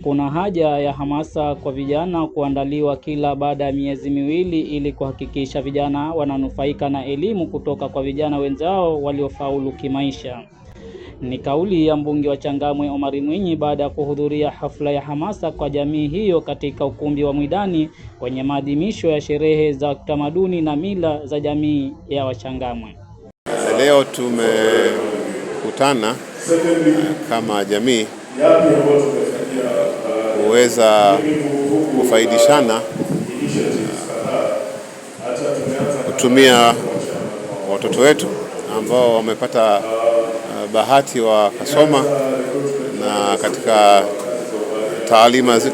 kuna haja ya hamasa kwa vijana kuandaliwa kila baada ya miezi miwili ili kuhakikisha vijana wananufaika na elimu kutoka kwa vijana wenzao waliofaulu kimaisha. Ni kauli ya mbunge wa Changamwe Omar Mwinyi baada ya kuhudhuria hafla ya hamasa kwa jamii hiyo katika ukumbi wa Mwidani kwenye maadhimisho ya sherehe za tamaduni na mila za jamii ya Wachangamwe. Leo tumekutana kama jamii kuweza kufaidishana kutumia watoto wetu ambao wamepata bahati wakasoma, na katika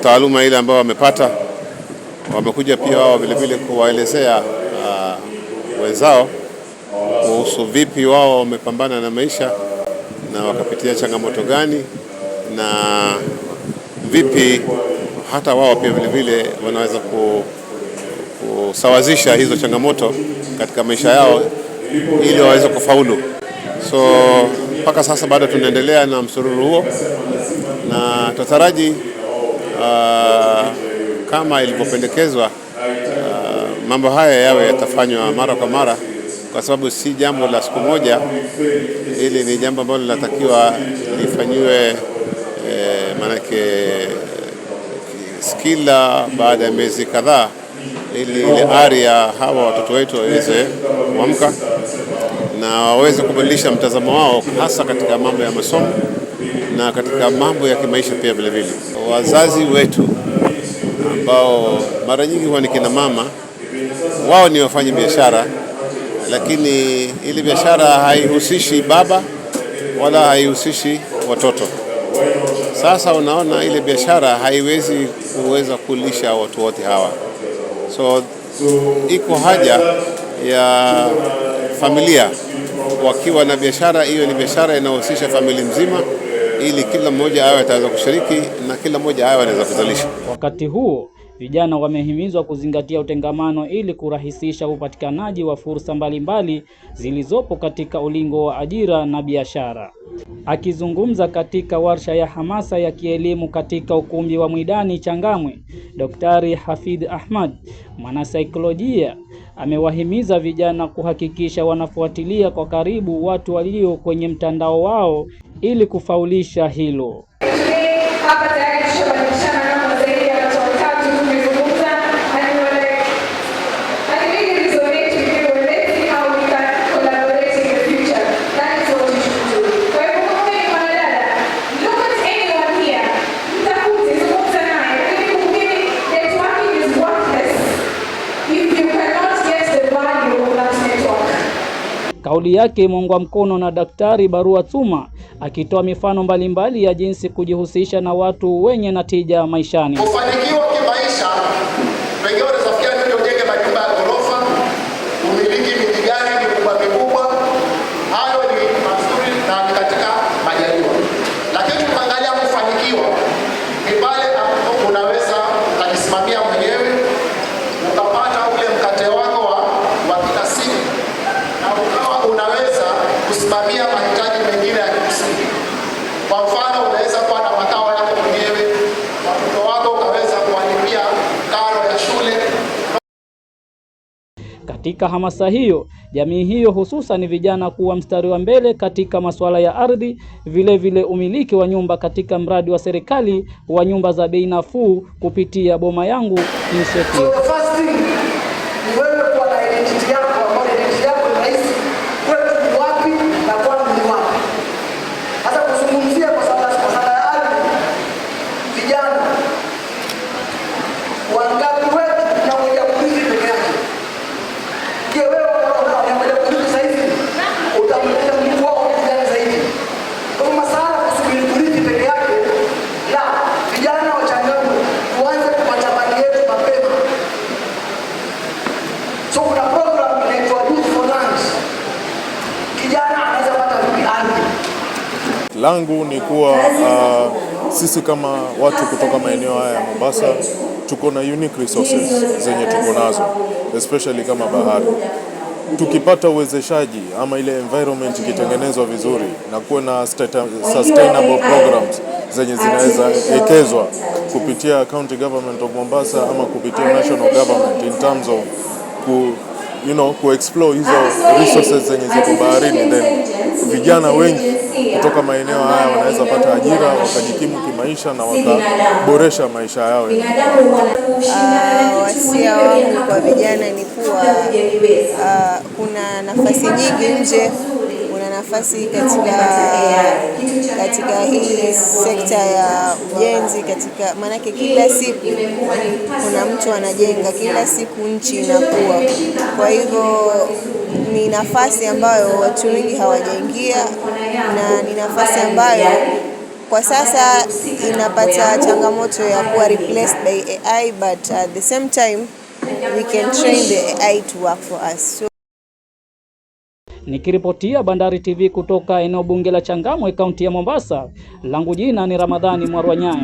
taaluma ile ambayo wamepata wamekuja pia wao vile vile kuwaelezea wenzao kuhusu vipi wao wamepambana na maisha na wakapitia changamoto gani, na vipi hata wao pia vile vile wanaweza kusawazisha hizo changamoto katika maisha yao ili waweze kufaulu. So mpaka sasa bado tunaendelea na msururu huo, na tutaraji kama ilivyopendekezwa mambo haya yawe yatafanywa mara kwa mara, kwa sababu si jambo la siku moja. Hili ni jambo ambalo linatakiwa lifanyiwe manake kila baada ya miezi kadhaa, ili ile ari ya hawa watoto wetu waweze kuamka na waweze kubadilisha mtazamo wao, hasa katika mambo ya masomo na katika mambo ya kimaisha pia vile vile. Wazazi wetu ambao mara nyingi huwa ni kina mama, wao ni wafanya biashara, lakini ile biashara haihusishi baba wala haihusishi watoto. Sasa unaona ile biashara haiwezi kuweza kulisha watu wote hawa. So iko haja ya familia wakiwa na biashara, hiyo ni biashara inayohusisha familia mzima, ili kila mmoja awe ataweza kushiriki na kila mmoja awe anaweza kuzalisha. Wakati huo vijana wamehimizwa kuzingatia utengamano ili kurahisisha upatikanaji wa fursa mbalimbali zilizopo katika ulingo wa ajira na biashara. Akizungumza katika warsha ya hamasa ya kielimu katika ukumbi wa Mwidani Changamwe, Daktari Hafidh Ahmad, mwanasaikolojia, amewahimiza vijana kuhakikisha wanafuatilia kwa karibu watu walio kwenye mtandao wao ili kufaulisha hilo. Kauli yake imeungwa mkono na Daktari Barua Tsuma, akitoa mifano mbalimbali ya jinsi kujihusisha na watu wenye natija maishani. Kufanikiwa kimaisha, wengine wanafikiria ndio ujenge majumba ya ghorofa, umiliki miji mikubwa, hayo ni mazuri na ni katika majaliwa. Lakini tukiangalia kufanikiwa ni pale ambapo unaweza kujisimamia mwenyewe, ukapata ule mkate wako wa kila siku, na ukawa unaweza kusimamia mahitaji mengine ya kimsingi. Kwa mfano, unaweza kuwa na makao yako mwenyewe, watoto wako ukaweza kuwalipia karo ya shule. Katika hamasa hiyo, jamii hiyo hususan vijana kuwa mstari wa mbele katika masuala ya ardhi, vile vile umiliki wa nyumba katika mradi wa serikali wa nyumba za bei nafuu kupitia Boma Yangu Initiative. Langu ni kuwa sisi kama watu kutoka maeneo haya ya Mombasa tuko na unique resources zenye tuko nazo, especially kama bahari. Tukipata uwezeshaji ama ile environment ikitengenezwa vizuri na kuwa na sustainable programs zenye zinaweza ekezwa kupitia County Government of Mombasa ama kupitia National Government in terms of ku-explore hizo resources zenye ziko baharini, then vijana wengi kutoka maeneo haya wanaweza pata ajira, wakajikimu kimaisha na wakaboresha maisha yao. Wasia wangu kwa vijana ni kuwa kuna nafasi nyingi nje, kuna nafasi katika hii sekta ya ujenzi, maanake kila siku kuna mtu anajenga, kila siku nchi inakuwa. Kwa hivyo ni nafasi ambayo watu wengi hawajaingia, na ni nafasi ambayo kwa sasa inapata changamoto ya kuwa replaced by AI, but at the same time we can train the AI to work for us. Nikiripotia Bandari TV kutoka eneo bunge la Changamwe, kaunti ya Mombasa, langu jina ni Ramadhani Mwarwanyae.